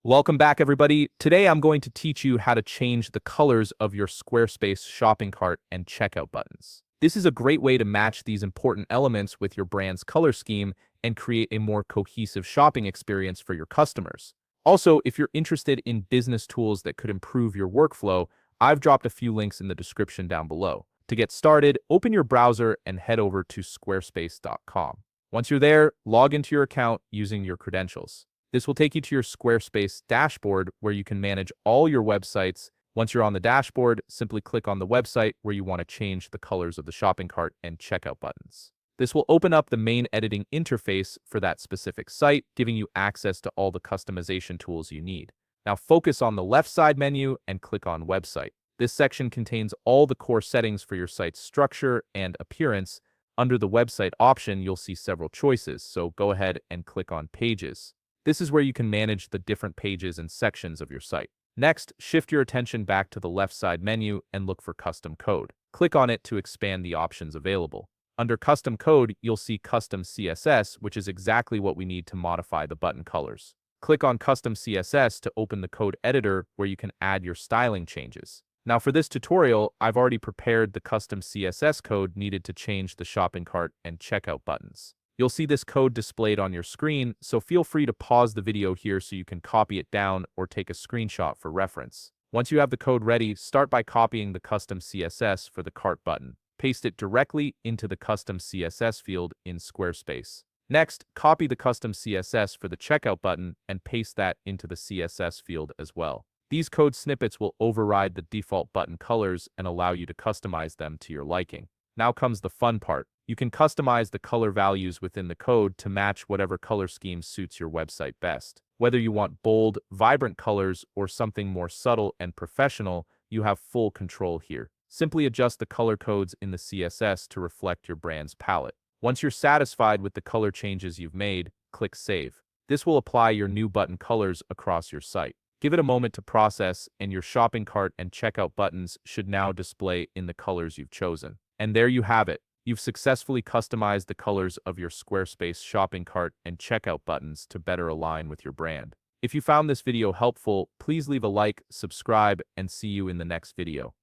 Welcome back, everybody. Today I'm going to teach you how to change the colors of your Squarespace shopping cart and checkout buttons. This is a great way to match these important elements with your brand's color scheme and create a more cohesive shopping experience for your customers. Also, if you're interested in business tools that could improve your workflow, I've dropped a few links in the description down below. To get started, open your browser and head over to squarespace.com. Once you're there, log into your account using your credentials. This will take you to your Squarespace dashboard where you can manage all your websites. Once you're on the dashboard, simply click on the website where you want to change the colors of the shopping cart and checkout buttons. This will open up the main editing interface for that specific site, giving you access to all the customization tools you need. Now focus on the left side menu and click on Website. This section contains all the core settings for your site's structure and appearance. Under the website option, you'll see several choices, so go ahead and click on Pages. This is where you can manage the different pages and sections of your site. Next, shift your attention back to the left side menu and look for Custom Code. Click on it to expand the options available. Under Custom Code, you'll see Custom CSS, which is exactly what we need to modify the button colors. Click on Custom CSS to open the code editor where you can add your styling changes. Now for this tutorial, I've already prepared the custom CSS code needed to change the shopping cart and checkout buttons. You'll see this code displayed on your screen, so feel free to pause the video here so you can copy it down or take a screenshot for reference. Once you have the code ready, start by copying the custom CSS for the cart button. Paste it directly into the custom CSS field in Squarespace. Next, copy the custom CSS for the checkout button and paste that into the CSS field as well. These code snippets will override the default button colors and allow you to customize them to your liking. Now comes the fun part. You can customize the color values within the code to match whatever color scheme suits your website best. Whether you want bold, vibrant colors or something more subtle and professional, you have full control here. Simply adjust the color codes in the CSS to reflect your brand's palette. Once you're satisfied with the color changes you've made, click Save. This will apply your new button colors across your site. Give it a moment to process, and your shopping cart and checkout buttons should now display in the colors you've chosen. And there you have it. You've successfully customized the colors of your Squarespace shopping cart and checkout buttons to better align with your brand. If you found this video helpful, please leave a like, subscribe, and see you in the next video.